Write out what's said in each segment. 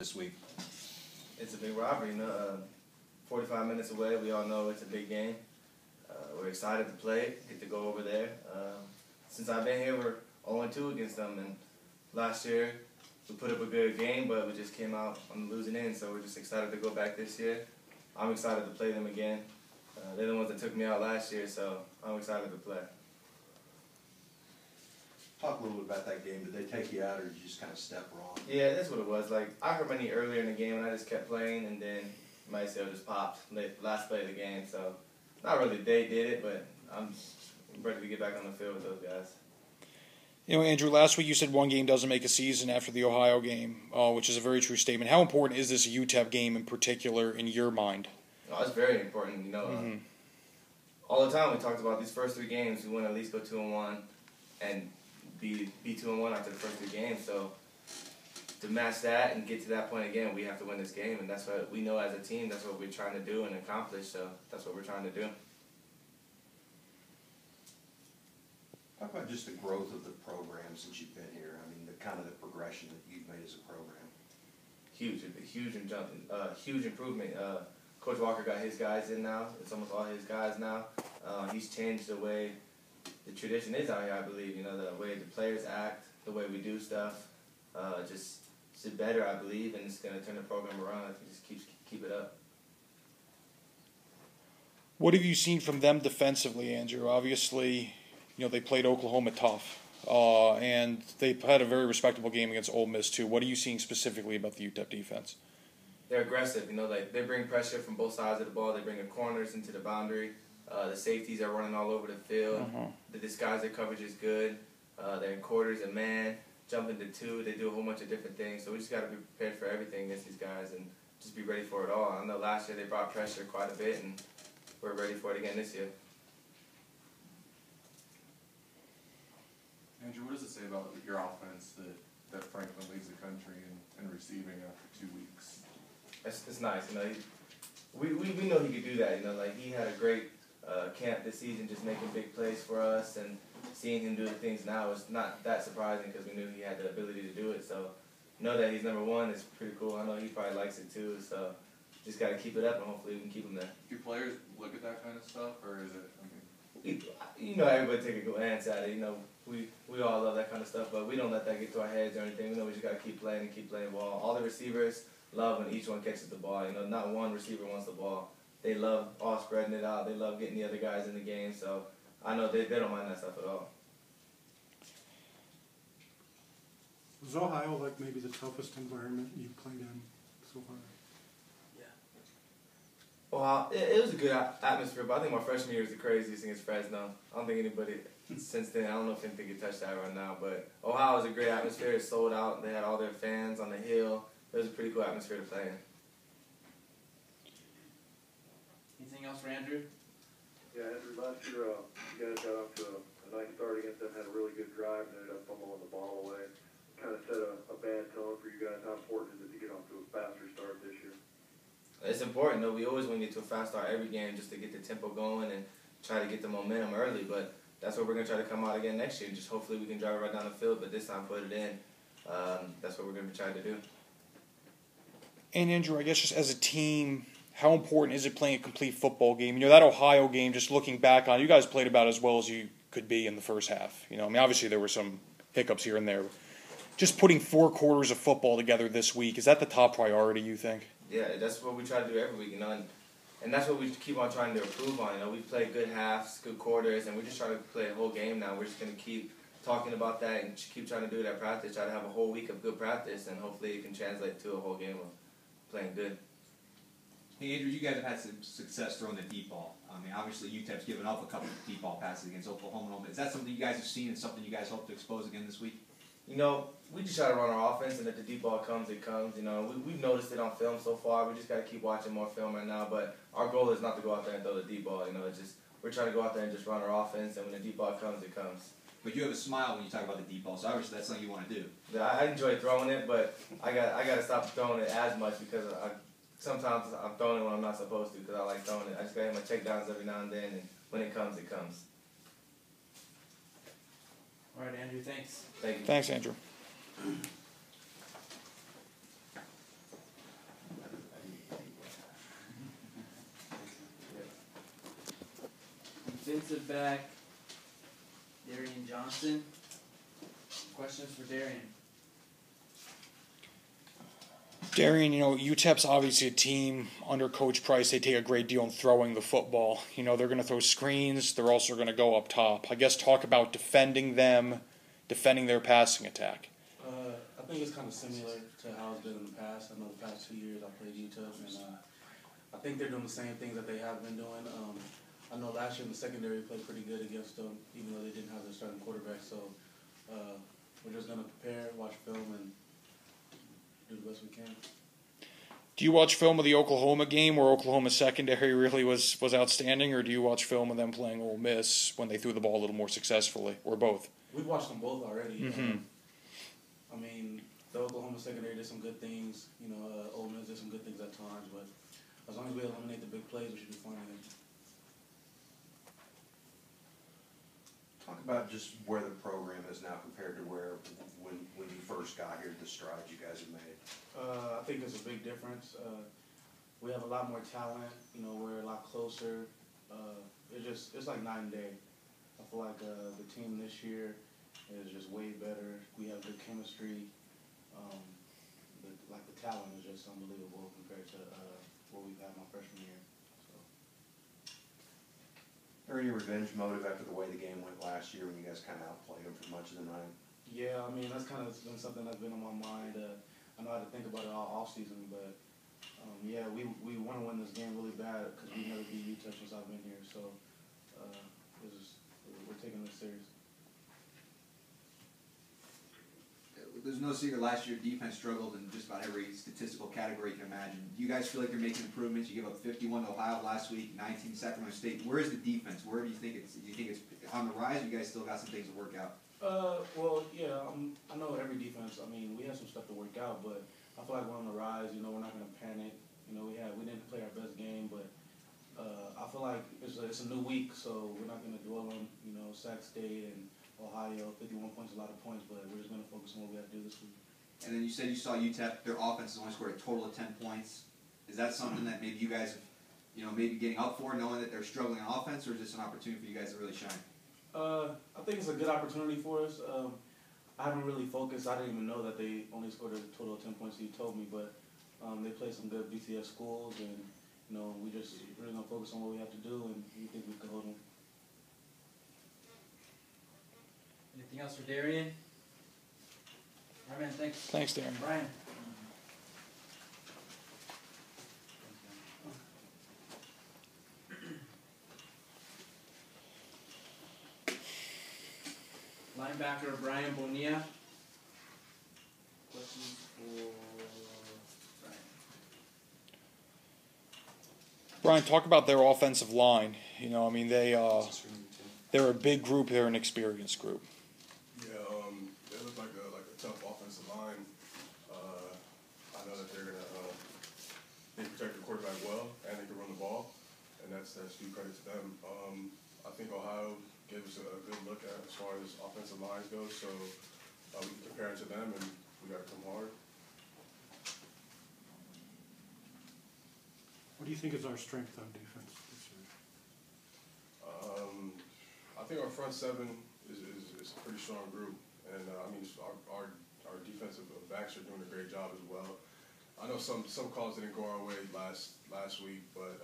this week? It's a big robbery, 45 minutes away. We all know it's a big game. We're excited to play, get to go over there. Since I've been here, we're 0-2 against them, and last year we put up a good game, but we just came out on the losing end, so we're just excited to go back this year. I'm excited to play them again. They're the ones that took me out last year, so I'm excited to play. Talk a little bit about that game. Did they take you out, or did you just kind of step wrong? Yeah, that's what it was. Like, I hurt my knee earlier in the game, and I just kept playing, and then my ACL just popped last play of the game. So, not really they did it, but I'm ready to get back on the field with those guys. You know, Andrew, last week you said one game doesn't make a season after the Ohio game, which is a very true statement. How important is this UTEP game in particular in your mind? Oh, it's very important. All the time we talked about these first 3 games. We want to at least go 2-1 and be 2-1 after the first 3 games. So to match that and get to that point again, we have to win this game, and that's what we know as a team. That's what we're trying to do and accomplish. So that's what we're trying to do. Talk about just the growth of the program since you've been here. I mean, the kind of the progression that you've made as a program. Huge improvement. Coach Walker got his guys in now. It's almost all his guys now. He's changed the way the tradition is out here, I believe. You know, the way the players act, the way we do stuff, just better, I believe, and it's going to turn the program around if we just keep it up. What have you seen from them defensively, Andrew? Obviously, you know, they played Oklahoma tough, and they had a very respectable game against Ole Miss too. What are you seeing specifically about the UTEP defense? They're aggressive. You know, like, they bring pressure from both sides of the ball. They bring the corners into the boundary. The safeties are running all over the field. The disguised coverage is good. They're in quarters and man, jump into 2. They do a whole bunch of different things. So we just got to be prepared for everything against these guys and just be ready for it all. I know last year they brought pressure quite a bit, and we're ready for it again this year. Andrew, what does it say about your offense that Franklin leads the country in receiving after 2 weeks? It's nice, you know. We know he could do that, you know. Like, he had a great camp this season, just making big plays for us, and seeing him do the things now is not that surprising because we knew he had the ability to do it. So, know that he's number 1 is pretty cool. I know he probably likes it too. So, just got to keep it up, and hopefully we can keep him there. Do players look at that kind of stuff, or is it? You know, everybody take a glance at it. You know, we all love that kind of stuff, but we don't let that get to our heads or anything. We know we just got to keep playing and keep playing ball. All the receivers love when each one catches the ball. You know, not one receiver wants the ball. They love all spreading it out. They love getting the other guys in the game. So I know they don't mind that stuff at all. Was Ohio like maybe the toughest environment you've played in so far? Well, it was a good atmosphere, but I think my freshman year was the craziest against Fresno. I don't think anybody since then, I don't know if anybody could touch that right now, but Ohio was a great atmosphere. It sold out. They had all their fans on the hill. It was a pretty cool atmosphere to play in. Anything else for Andrew? Yeah, Andrew, last year you guys got off to a nice start against them, had a really good drive, and ended up fumbling the ball away. Kind of set a bad tone for you guys. How important is it to get off to a faster start this year? It's important, though. We always want to get to a fast start every game just to get the tempo going and try to get the momentum early. But that's what we're going to try to come out again next year. Just hopefully we can drive it right down the field, but this time put it in. That's what we're going to be trying to do. And Andrew, I guess just as a team, how important is it playing a complete football game? You know, that Ohio game, just looking back on it, you guys played about as well as you could be in the first half. You know, I mean, obviously there were some hiccups here and there. Just putting 4 quarters of football together this week, is that the top priority, you think? Yeah, that's what we try to do every week, you know, and that's what we keep on trying to improve on. You know, we play good halves, good quarters, and we're just trying to play a whole game now. We're just going to keep talking about that and keep trying to do it at practice, try to have a whole week of good practice, and hopefully it can translate to a whole game of playing good. Hey, Andrew, you guys have had some success throwing the deep ball. I mean, obviously UTEP's given up a couple of deep ball passes against Oklahoma. Is that something you guys have seen and something you guys hope to expose again this week? You know, we just try to run our offense, and if the deep ball comes, it comes. You know, we've noticed it on film so far. We just got to keep watching more film right now. But our goal is not to go out there and throw the deep ball. You know, it's just we're trying to go out there and just run our offense, and when the deep ball comes, it comes. But you have a smile when you talk about the deep ball, so obviously that's something you want to do. Yeah, I enjoy throwing it, but I got to stop throwing it as much because sometimes I'm throwing it when I'm not supposed to because I like throwing it. I just got to hit my checkdowns every now and then, and when it comes, it comes. All right, Andrew, thanks. Thank you. Thanks, Andrew. defensive back, Darian Johnson. Questions for Darian? Darian, UTEP's obviously a team under Coach Price. They take a great deal in throwing the football. They're going to throw screens. They're also going to go up top. I guess talk about defending them, defending their passing attack. I think it's kind of similar to how it's been in the past. I know the past 2 years I played UTEP, and I think they're doing the same things that they have been doing. I know last year in the secondary we played pretty good against them, even though they didn't have their starting quarterback. So we're just going to prepare, watch film, and do the best we can. Do you watch film of the Oklahoma game where Oklahoma's secondary really was outstanding, or do you watch film of them playing Ole Miss when they threw the ball a little more successfully, or both? We've watched them both already. Mm-hmm. I mean, the Oklahoma secondary did some good things. Ole Miss did some good things at times, but as long as we eliminate the big plays, we should be fine. Talk about just where the program is now compared to where when you first got here, the strides you guys have made. I think it's a big difference. We have a lot more talent. We're a lot closer. It's like night and day. I feel like the team this year is just way better. We have good chemistry. The talent is just unbelievable compared to what we've had my freshman year. Or any revenge motive after the way the game went last year when you guys kind of outplayed them for much of the night? Yeah, I mean, that's kind of been something that's been on my mind. I know I had to think about it all offseason, but yeah, we want to win this game really bad because we never beat UTEP since I've been here. So we're taking this serious. There's no secret last year defense struggled in just about every statistical category you can imagine. Do you guys feel like you're making improvements? You gave up 51 to Ohio last week, 19 Sacramento State. Where is the defense? Where do you think it's? Do you think it's on the rise? Or you guys still got some things to work out? Well, yeah. I know every defense. I mean, we have some stuff to work out, but I feel like we're on the rise. We're not going to panic. We didn't play our best game, but I feel like it's a new week, so we're not going to dwell on Sac State and Ohio. 51 points, a lot of points, but we're just going to focus on what we have to do this week. And then you said you saw UTEP, their offense has only scored a total of 10 points. Is that something that maybe you guys have, maybe getting up for, knowing that they're struggling on offense, or is this an opportunity for you guys to really shine? I think it's a good opportunity for us. I haven't really focused. I didn't even know that they only scored a total of 10 points, so you told me, but they play some good BCS schools, and we just really going to focus on what we have to do, and we think we can hold them. Anything else for Darian? All right, man, thanks. Thanks, Darian. Brian. Linebacker Brian Bonilla. Questions for Brian? Brian, talk about their offensive line. They're a big group. They're an experienced group. Yeah, they look like a tough offensive line. I know that they're gonna they protect the quarterback well, and they can run the ball, and that's due credit to them. I think Ohio gave us a good look at as far as offensive lines go, so we can compare it to them, and we got to come hard. What do you think is our strength on defense this year? I think our front seven is a pretty strong group, and our defensive backs are doing a great job as well. I know some calls didn't go our way last week, but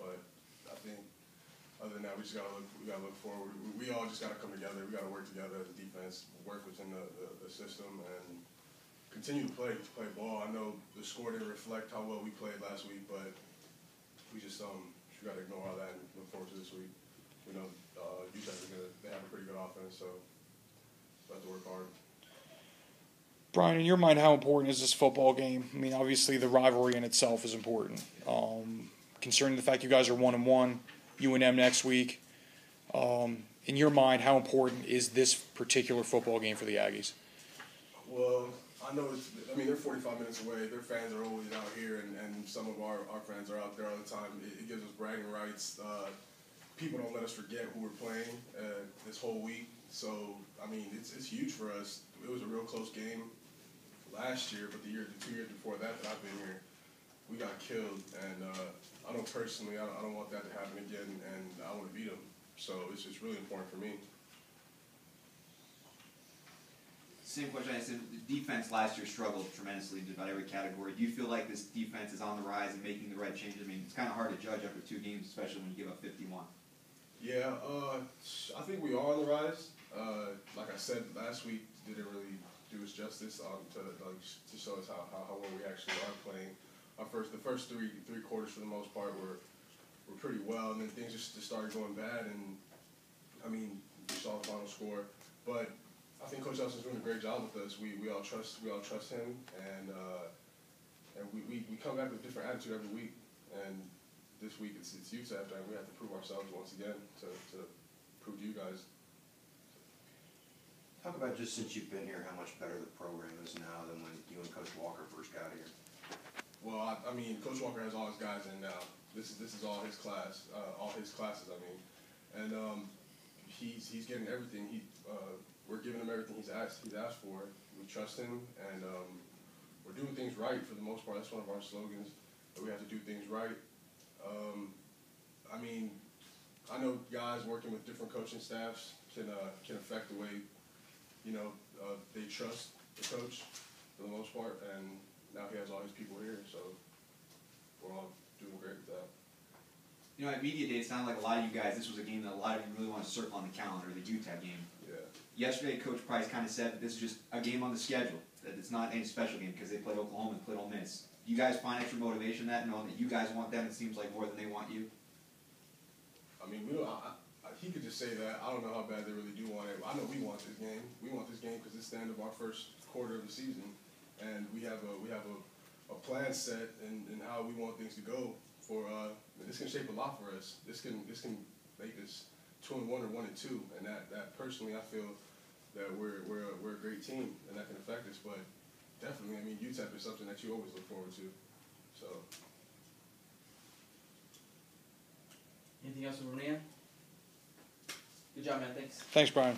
I think other than that, we gotta look forward. We all just gotta come together. We gotta work together as a defense, work within the system, and continue to play ball. I know the score didn't reflect how well we played last week, but we just we gotta ignore all that and look forward to this week. They have a pretty good offense, so we have to work hard. Brian, in your mind, how important is this football game? I mean, obviously the rivalry in itself is important. Concerning the fact you guys are 1-1, UNM next week. In your mind, how important is this particular football game for the Aggies? Well, I know they're 45 minutes away. Their fans are always out here, and some of our fans are out there all the time. It gives us bragging rights. People don't let us forget who we're playing this whole week. So, I mean, it's huge for us. It was a real close game last year, but the 2 years before that I've been here, we got killed. And I know personally, I don't want that to happen again, and I want to beat them. So it's really important for me. Same question I said. The defense last year struggled tremendously in about every category. Do you feel like this defense is on the rise and making the right changes? I mean, it's kind of hard to judge after 2 games, especially when you give up 51. Yeah, I think we are on the rise. Like I said last week, didn't really do us justice to show us how well we actually are playing. The first three quarters for the most part were pretty well, and then things just started going bad. And I mean, you saw the final score, but I think Coach Johnson's doing a great job with us. We all trust him, and we come back with a different attitude every week. And this week it's UTEP, and we have to prove ourselves once again to prove to you guys. Talk about just since you've been here, how much better the program is now than when you and Coach Walker first got here. Well, I mean, Coach Walker has all his guys in now. This is all his class, all his classes. I mean, and he's getting everything. We're giving him everything he's asked for. We trust him, and we're doing things right for the most part. That's one of our slogans, that we have to do things right. I mean, I know guys working with different coaching staffs can affect the way, they trust the coach for the most part, and now he has all his people here, so we're all doing great with that. At Media Day, it sounded like a lot of you guys, this was a game that a lot of you really want to circle on the calendar, the UTEP game. Yeah. Yesterday, Coach Price kind of said that this is just a game on the schedule, that it's not any special game because they played Oklahoma and played Ole Miss. Do you guys find extra motivation in that, knowing that you guys want them, it seems like, more than they want you? I mean, he could just say that. I don't know how bad they really do want it. I know we want this game. We want this game because it's the end of our first quarter of the season, and we have a plan set in how we want things to go. This can shape a lot for us. This can make us 2-1 or 1-2, and that personally I feel that we're a great team, and that can affect us. But definitely, I mean, UTEP is something that you always look forward to. So. Anything else from Ryan? Good job, man. Thanks. Thanks, Brian.